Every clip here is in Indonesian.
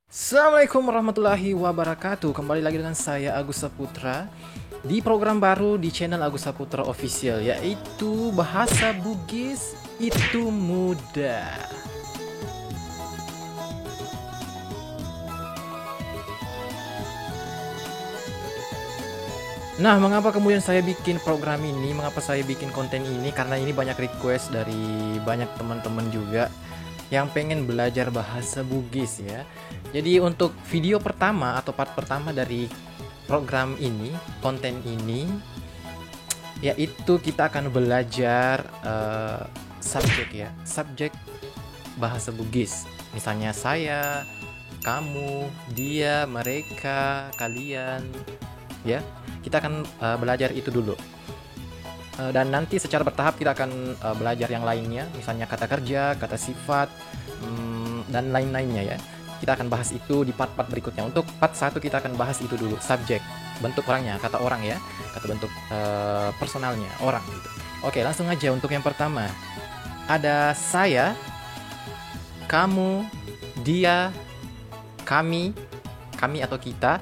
Assalamualaikum warahmatullahi wabarakatuh. Kembali lagi dengan saya Agus Saputra di program baru di channel Agus Saputra Official, yaitu Bahasa Bugis Itu Mudah. Nah, mengapa kemudian saya bikin program ini? Mengapa saya bikin konten ini? Karena ini banyak request dari banyak teman-teman juga yang pengen belajar bahasa Bugis ya. Jadi untuk video pertama atau part pertama dari program ini, konten ini, yaitu kita akan belajar subjek ya, subjek bahasa Bugis. Misalnya saya, kamu, dia, mereka, kalian, ya. Kita akan belajar itu dulu. Dan nanti secara bertahap kita akan belajar yang lainnya, misalnya kata kerja, kata sifat, dan lain-lainnya ya. Kita akan bahas itu di part-part berikutnya. Untuk part 1 kita akan bahas itu dulu, subjek, bentuk orangnya, kata orang ya, kata bentuk personalnya, orang gitu. Oke, langsung aja untuk yang pertama. Ada saya, kamu, dia, kami atau kita,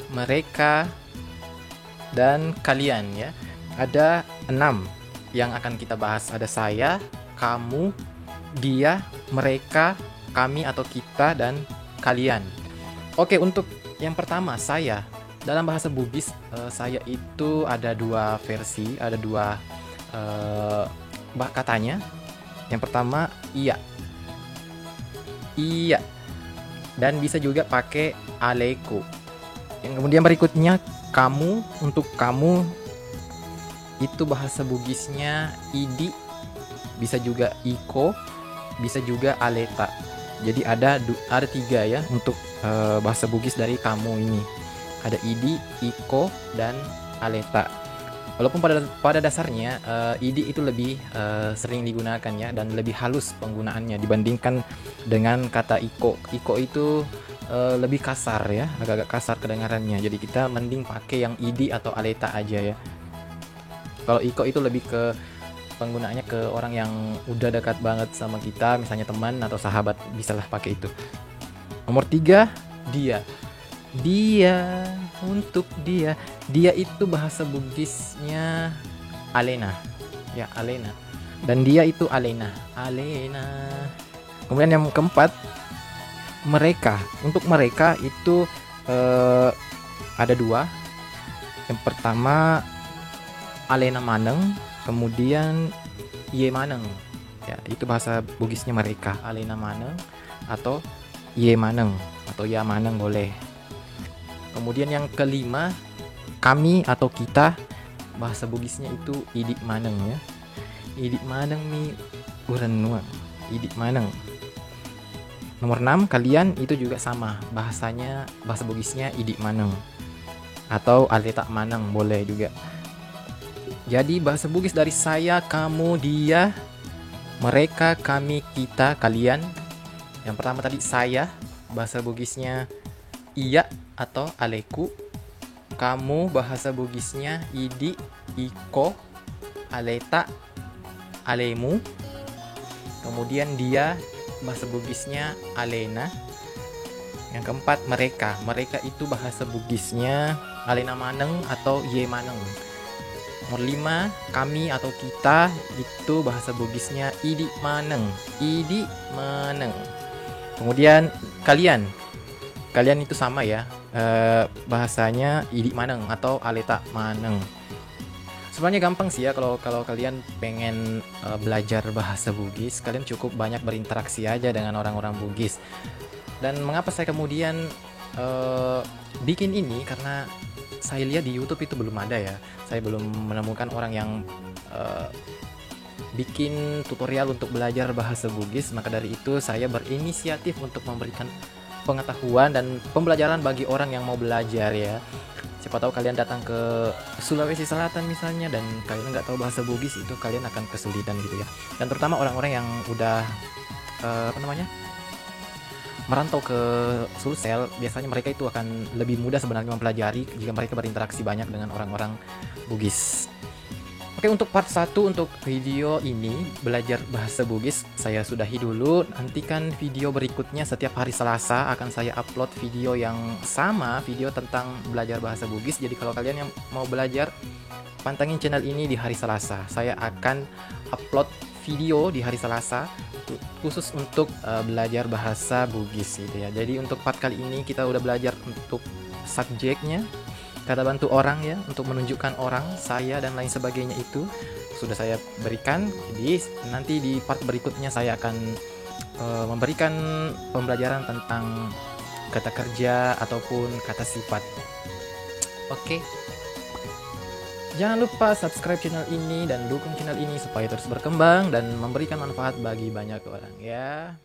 mereka, dan kalian ya. Ada 6 yang akan kita bahas. Ada saya, kamu, dia, mereka, kami atau kita, dan kalian. Oke, untuk yang pertama, saya. Dalam bahasa Bugis, saya itu ada 2 versi, ada 2 katanya. Yang pertama, iya. Iya. Dan bisa juga pakai aleku. Yang kemudian berikutnya, kamu. Untuk kamu itu bahasa Bugisnya idi, bisa juga iko, bisa juga aleta. Jadi ada 3 ya untuk bahasa Bugis dari kamu ini. Ada idi, iko, dan aleta. Walaupun pada dasarnya idi itu lebih sering digunakan ya, dan lebih halus penggunaannya dibandingkan dengan kata iko. Iko itu lebih kasar ya, agak-agak kasar kedengarannya. Jadi kita mending pakai yang idi atau aleta aja ya. Kalau iko itu lebih ke penggunaannya ke orang yang udah dekat banget sama kita, misalnya teman atau sahabat, bisalah pakai itu. Nomor 3, dia. Dia, untuk dia. Dia itu bahasa Bugisnya alena. Ya, alena. Dan dia itu alena. Alena. Kemudian yang keempat, mereka. Untuk mereka itu ada 2. Yang pertama alena maneng, kemudian ye maneng. Ya, itu bahasa Bugisnya mereka, alena maneng atau ye maneng atau ya maneng boleh. Kemudian yang kelima, kami atau kita, bahasa Bugisnya itu idik maneng ya. Idik maneng mi urenua, idik maneng. Nomor 6, kalian, itu juga sama, bahasanya, bahasa Bugisnya idik maneng atau aleta maneng boleh juga. Jadi bahasa Bugis dari saya, kamu, dia, mereka, kami, kita, kalian. Yang pertama tadi saya, bahasa Bugisnya iya atau aleku. Kamu, bahasa Bugisnya idi, iko, aleta, alemu. Kemudian dia, bahasa Bugisnya alena. Yang keempat, mereka. Mereka itu bahasa Bugisnya alena maneng atau ye maneng. Nomor 5, kami atau kita, itu bahasa Bugisnya idi maneng. Idi maneng. Kemudian kalian. Kalian itu sama ya. Bahasanya idi maneng atau aleta maneng. Sebenarnya gampang sih ya, kalau kalian pengen belajar bahasa Bugis, kalian cukup banyak berinteraksi aja dengan orang-orang Bugis. Dan mengapa saya kemudian bikin ini, karena saya lihat di YouTube itu belum ada ya. Saya belum menemukan orang yang bikin tutorial untuk belajar bahasa Bugis. Maka dari itu saya berinisiatif untuk memberikan pengetahuan dan pembelajaran bagi orang yang mau belajar ya. Siapa tahu kalian datang ke Sulawesi Selatan misalnya dan kalian nggak tahu bahasa Bugis, itu kalian akan kesulitan gitu ya. Dan terutama orang-orang yang udah merantau ke Sulsel, biasanya mereka itu akan lebih mudah sebenarnya mempelajari jika mereka berinteraksi banyak dengan orang-orang Bugis. Oke, untuk part 1 untuk video ini belajar bahasa Bugis saya sudahi dulu. Nantikan video berikutnya setiap hari Selasa akan saya upload video yang sama, video tentang belajar bahasa Bugis. Jadi kalau kalian yang mau belajar, pantengin channel ini di hari Selasa. Saya akan upload video di hari Selasa khusus untuk belajar bahasa Bugis gitu ya. Jadi untuk part kali ini kita udah belajar untuk subjeknya, kata bantu orang ya, untuk menunjukkan orang, saya dan lain sebagainya itu sudah saya berikan. Jadi nanti di part berikutnya saya akan memberikan pembelajaran tentang kata kerja ataupun kata sifat. Oke. Jangan lupa subscribe channel ini dan dukung channel ini supaya terus berkembang dan memberikan manfaat bagi banyak orang ya.